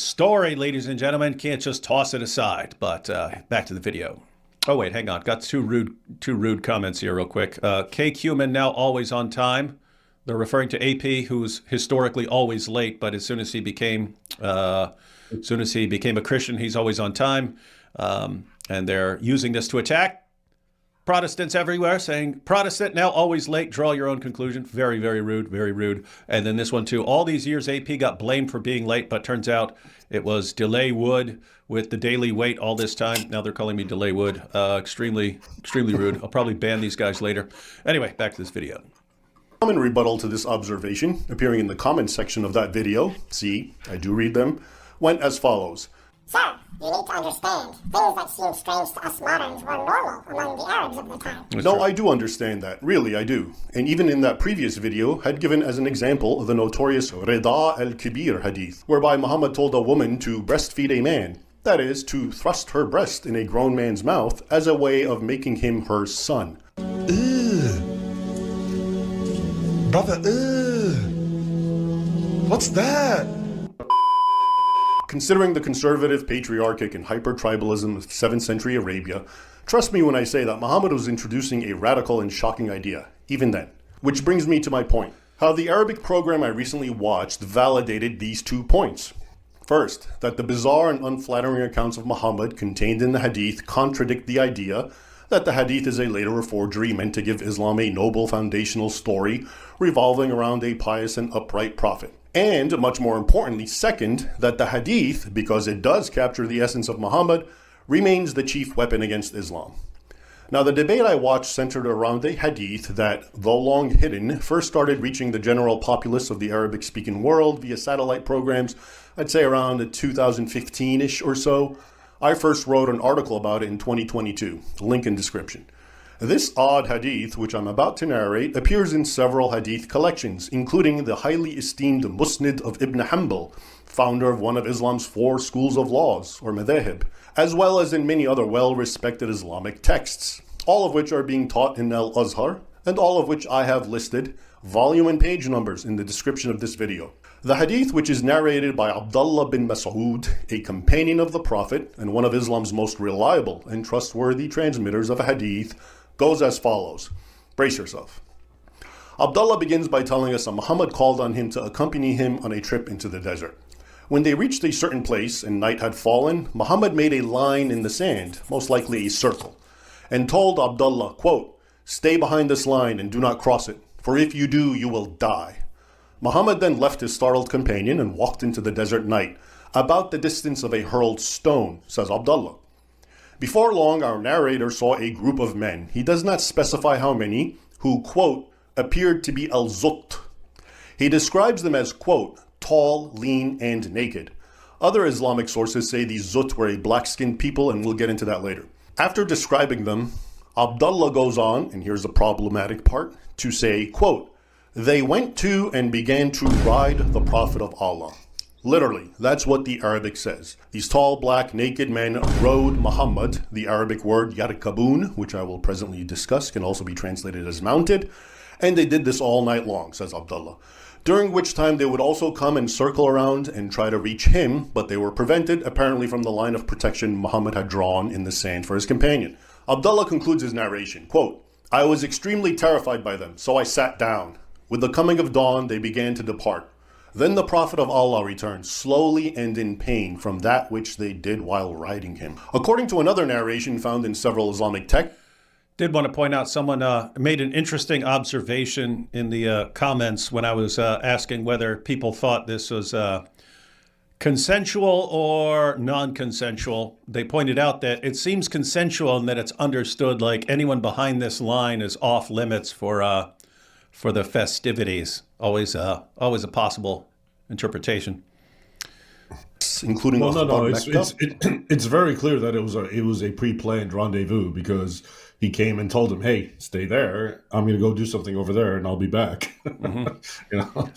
Story, ladies and gentlemen, can't just toss it aside. But back to the video. Oh wait, hang on. Got two rude comments here, real quick. K. Cuman now always on time. They're referring to AP, who's historically always late, but as soon as he became a Christian, he's always on time. And they're using this to attack Protestants everywhere, saying Protestant now always late. Draw your own conclusion. Very, very rude. Very rude. And then this one too. All these years, AP got blamed for being late, but turns out it was Delay Wood with the daily wait all this time. Now they're calling me Delay Wood. Extremely rude. I'll probably ban these guys later. Anyway, back to this video. Common rebuttal to this observation, appearing in the comments section of that video, see, I do read them, went as follows. Sir, you need to understand, things that seem strange to us moderns were normal among the Arabs of the time. No, I do understand that. Really, I do. And even in that previous video, had given as an example the notorious Rida al-Kibir hadith, whereby Muhammad told a woman to breastfeed a man. That is, to thrust her breast in a grown man's mouth as a way of making him her son. Brother, what's that? Considering the conservative, patriarchic, and hyper-tribalism of 7th century Arabia, trust me when I say that Muhammad was introducing a radical and shocking idea, even then. Which brings me to my point. How the Arabic program I recently watched validated these 2 points. First, that the bizarre and unflattering accounts of Muhammad contained in the hadith contradict the idea that the hadith is a later forgery meant to give Islam a noble foundational story revolving around a pious and upright prophet. And, much more importantly, second, that the hadith, because it does capture the essence of Muhammad, remains the chief weapon against Islam. Now, the debate I watched centered around a hadith that, though long hidden, first started reaching the general populace of the Arabic-speaking world via satellite programs, I'd say around 2015-ish or so. I first wrote an article about it in 2022, link in description. This odd hadith, which I'm about to narrate, appears in several hadith collections, including the highly esteemed Musnad of Ibn Hanbal, founder of one of Islam's 4 schools of laws, or madhahib, as well as in many other well-respected Islamic texts, all of which are being taught in Al-Azhar, and all of which I have listed, volume and page numbers in the description of this video. The hadith, which is narrated by Abdullah bin Mas'ud, a companion of the Prophet and one of Islam's most reliable and trustworthy transmitters of a hadith, goes as follows. Brace yourself. Abdullah begins by telling us that Muhammad called on him to accompany him on a trip into the desert. When they reached a certain place and night had fallen, Muhammad made a line in the sand, most likely a circle, and told Abdullah, quote, "Stay behind this line and do not cross it, for if you do, you will die." Muhammad then left his startled companion and walked into the desert night, about the distance of a hurled stone, says Abdullah. Before long, our narrator saw a group of men, he does not specify how many, who, quote, appeared to be al-Zut. He describes them as, quote, tall, lean, and naked. Other Islamic sources say these Zut were a black-skinned people, and we'll get into that later. After describing them, Abdullah goes on, and here's the problematic part, to say, quote, they went to and began to ride the Prophet of Allah. Literally, that's what the Arabic says. These tall, black, naked men rode Muhammad. The Arabic word yarkabun, which I will presently discuss, can also be translated as mounted. And they did this all night long, says Abdullah. During which time they would also come and circle around and try to reach him, but they were prevented, apparently from the line of protection Muhammad had drawn in the sand for his companion. Abdullah concludes his narration, quote, I was extremely terrified by them, so I sat down. With the coming of dawn, they began to depart. Then the Prophet of Allah returned, slowly and in pain, from that which they did while riding him. According to another narration found in several Islamic texts, did want to point out someone made an interesting observation in the comments when I was asking whether people thought this was consensual or non-consensual. They pointed out that it seems consensual and that it's understood like anyone behind this line is off limits for the festivities. Always a possible interpretation. Including it's very clear that it was a pre-planned rendezvous, because he came and told him, "Hey, stay there. I'm going to go do something over there, and I'll be back." Mm-hmm. You know,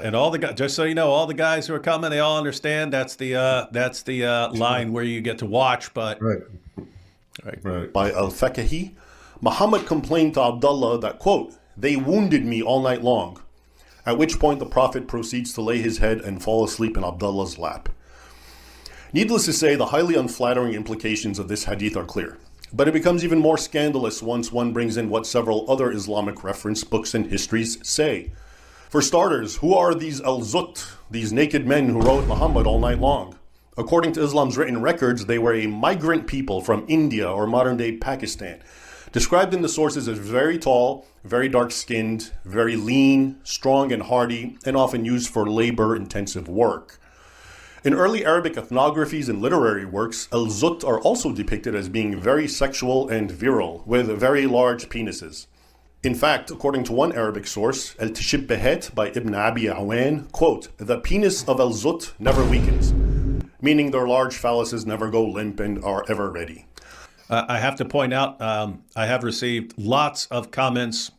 and all the guys, just so you know, all the guys who are coming, they all understand that's the line where you get to watch. But right. By Al-Fakahi, Muhammad complained to Abdullah that, quote, they wounded me all night long. At which point the Prophet proceeds to lay his head and fall asleep in Abdullah's lap. Needless to say, the highly unflattering implications of this hadith are clear. But it becomes even more scandalous once one brings in what several other Islamic reference books and histories say. For starters, who are these al-Zut, these naked men who rode Muhammad all night long? According to Islam's written records, they were a migrant people from India or modern-day Pakistan, described in the sources as very tall, very dark-skinned, very lean, strong and hardy, and often used for labor-intensive work. In early Arabic ethnographies and literary works, al-Zut are also depicted as being very sexual and virile, with very large penises. In fact, according to one Arabic source, Al-Tashibbahat by Ibn Abi Awan, quote, "The penis of al-Zut never weakens," meaning their large phalluses never go limp and are ever ready. I have to point out, I have received lots of comments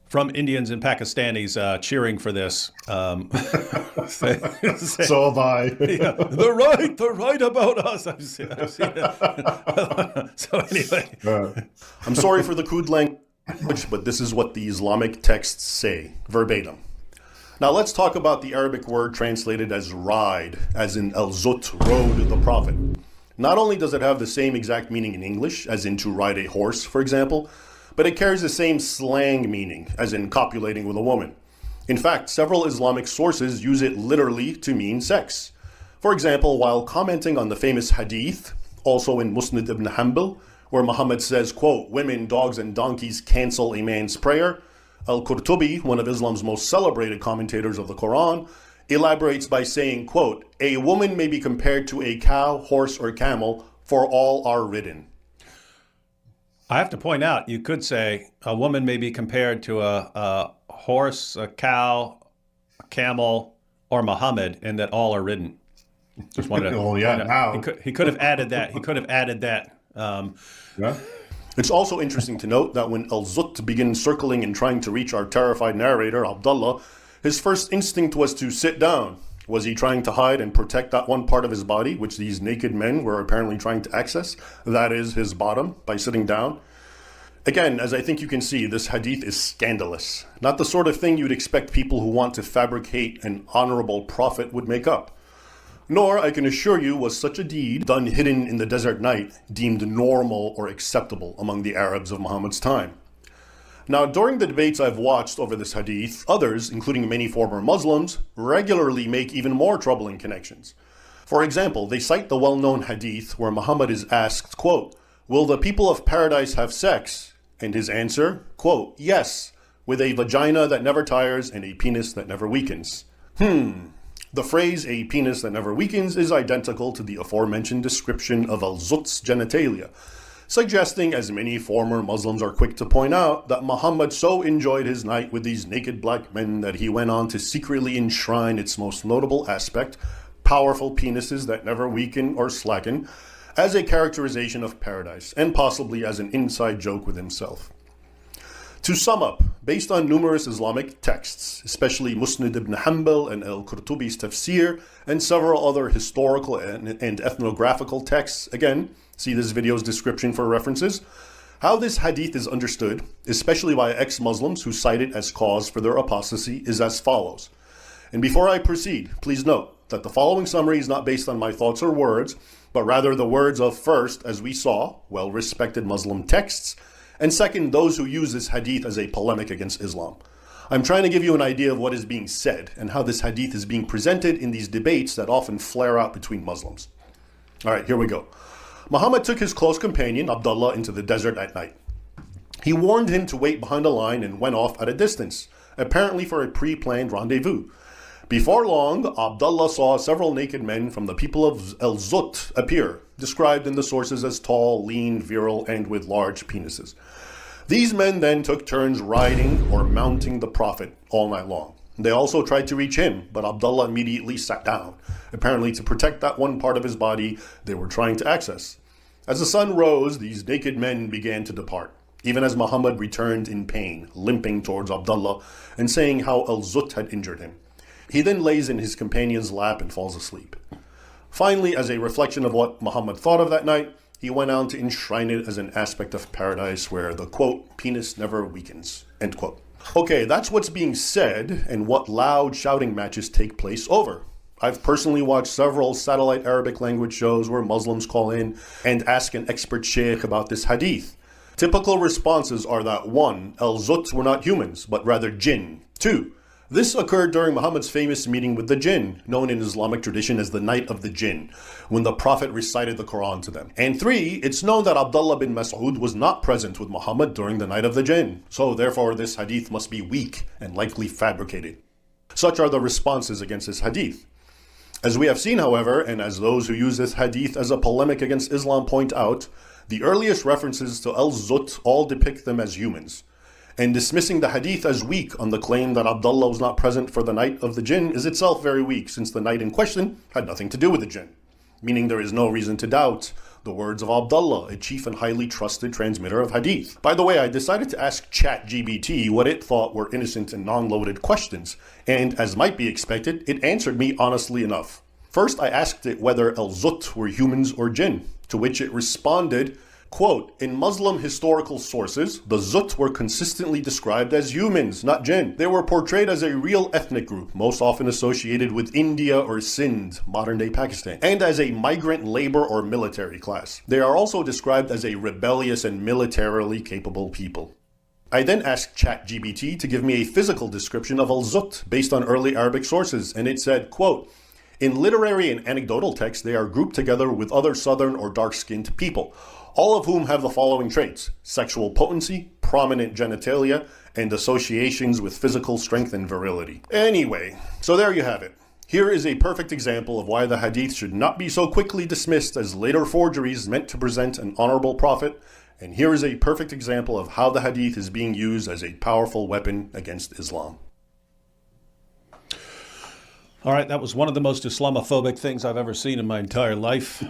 from Indians and Pakistanis cheering for this. So have I. Yeah, they're right about us. I've seen it. So anyway. I'm sorry for the crude language, but this is what the Islamic texts say, verbatim. Now let's talk about the Arabic word translated as ride, as in al-Zut, rode the Prophet. Not only does it have the same exact meaning in English, as in to ride a horse, for example, but it carries the same slang meaning, as in copulating with a woman. In fact, several Islamic sources use it literally to mean sex. For example, while commenting on the famous hadith, also in Musnad ibn Hanbal, where Muhammad says, quote, "Women, dogs, and donkeys cancel a man's prayer," Al-Qurtubi, one of Islam's most celebrated commentators of the Quran, elaborates by saying, quote, "A woman may be compared to a cow, horse, or camel, for all are ridden." I have to point out, you could say a woman may be compared to a horse, a cow, a camel, or Muhammad, and that all are ridden. Just wanted to. Oh yeah, now He could have added that. He could have added that. yeah. It's also interesting to note that when al-Zut begins circling and trying to reach our terrified narrator, Abdullah, his first instinct was to sit down. Was he trying to hide and protect that one part of his body, which these naked men were apparently trying to access? That is, his bottom, by sitting down. Again, as I think you can see, this hadith is scandalous. Not the sort of thing you'd expect people who want to fabricate an honorable prophet would make up. Nor, I can assure you, was such a deed, done hidden in the desert night, deemed normal or acceptable among the Arabs of Muhammad's time. Now, during the debates I've watched over this hadith, others, including many former Muslims, regularly make even more troubling connections. For example, they cite the well-known hadith where Muhammad is asked, quote, "Will the people of paradise have sex?" And his answer, quote, "Yes, with a vagina that never tires and a penis that never weakens." The phrase "a penis that never weakens" is identical to the aforementioned description of al-Zut's genitalia, suggesting, as many former Muslims are quick to point out, that Muhammad so enjoyed his night with these naked black men that he went on to secretly enshrine its most notable aspect, powerful penises that never weaken or slacken, as a characterization of paradise, and possibly as an inside joke with himself. To sum up, based on numerous Islamic texts, especially Musnad ibn Hanbal and Al-Qurtubi's tafsir, and several other historical and ethnographical texts, again, see this video's description for references, how this hadith is understood, especially by ex-Muslims who cite it as cause for their apostasy, is as follows. And before I proceed, please note that the following summary is not based on my thoughts or words, but rather the words of, first, as we saw, well-respected Muslim texts, and second, those who use this hadith as a polemic against Islam. I'm trying to give you an idea of what is being said and how this hadith is being presented in these debates that often flare out between Muslims. All right, here we go. Muhammad took his close companion, Abdullah, into the desert at night. He warned him to wait behind a line and went off at a distance, apparently for a pre-planned rendezvous. Before long, Abdullah saw several naked men from the people of al-Zut appear, described in the sources as tall, lean, virile, and with large penises. These men then took turns riding or mounting the Prophet all night long. They also tried to reach him, but Abdullah immediately sat down, apparently to protect that one part of his body they were trying to access. As the sun rose, these naked men began to depart, even as Muhammad returned in pain, limping towards Abdullah and saying how al-Zut had injured him. He then lays in his companion's lap and falls asleep. Finally, as a reflection of what Muhammad thought of that night, he went on to enshrine it as an aspect of paradise where the, quote, "penis never weakens," end quote. Okay, that's what's being said and what loud shouting matches take place over. I've personally watched several satellite Arabic language shows where Muslims call in and ask an expert sheikh about this hadith. Typical responses are that 1. Al-Zut were not humans, but rather jinn. 2. This occurred during Muhammad's famous meeting with the jinn, known in Islamic tradition as the Night of the Jinn, when the Prophet recited the Quran to them. And 3. It's known that Abdullah bin Mas'ud was not present with Muhammad during the Night of the Jinn, so therefore this hadith must be weak and likely fabricated. Such are the responses against this hadith. As we have seen, however, and as those who use this hadith as a polemic against Islam point out, the earliest references to Al-Zut all depict them as humans. And dismissing the hadith as weak on the claim that Abdullah was not present for the Night of the Jinn is itself very weak, since the night in question had nothing to do with the jinn. Meaning there is no reason to doubt the words of Abdullah, a chief and highly trusted transmitter of hadith. By the way, I decided to ask ChatGPT what it thought were innocent and non-loaded questions, and as might be expected, it answered me honestly enough. First, I asked it whether Al-Zut were humans or jinn, to which it responded, quote, in Muslim historical sources, the Zut were consistently described as humans, not jinn. They were portrayed as a real ethnic group, most often associated with India or Sindh, modern-day Pakistan, and as a migrant labor or military class. They are also described as a rebellious and militarily capable people. I then asked ChatGPT to give me a physical description of Al-Zut based on early Arabic sources, and it said, quote, in literary and anecdotal texts, they are grouped together with other southern or dark-skinned people, all of whom have the following traits: sexual potency, prominent genitalia, and associations with physical strength and virility. Anyway, so there you have it. Here is a perfect example of why the hadith should not be so quickly dismissed as later forgeries meant to present an honorable prophet, and here is a perfect example of how the hadith is being used as a powerful weapon against Islam. All right, that was one of the most Islamophobic things I've ever seen in my entire life.